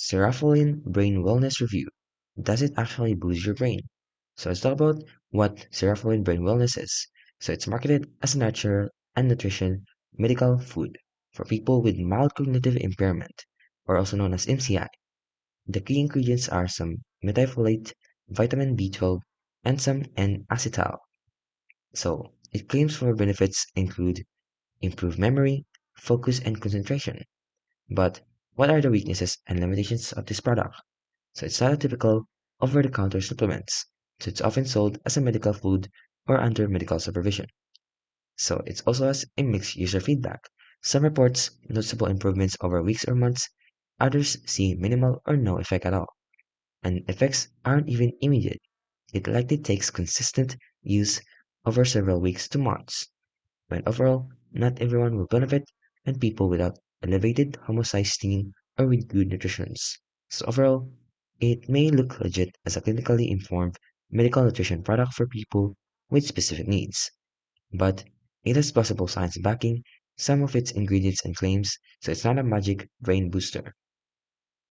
Cerafolin Brain Wellness Review. Does it actually boost your brain? So let's talk about what Cerafolin Brain Wellness is. So it's marketed as a natural and nutrition medical food for people with mild cognitive impairment, or also known as MCI. The key ingredients are some methylfolate, vitamin B12, and some N-acetyl. So it claims for benefits include improved memory, focus, and concentration. But what are the weaknesses and limitations of this product? So it's not a typical over-the-counter supplements. So it's often sold as a medical food or under medical supervision. So it also has a mixed user feedback. Some reports noticeable improvements over weeks or months, others see minimal or no effect at all. And effects aren't even immediate. It likely takes consistent use over several weeks to months. But overall, not everyone will benefit, and people without elevated homocysteine or with good nutrition. So overall, it may look legit as a clinically informed medical nutrition product for people with specific needs, but it has possible science backing some of its ingredients and claims, so it's not a magic brain booster.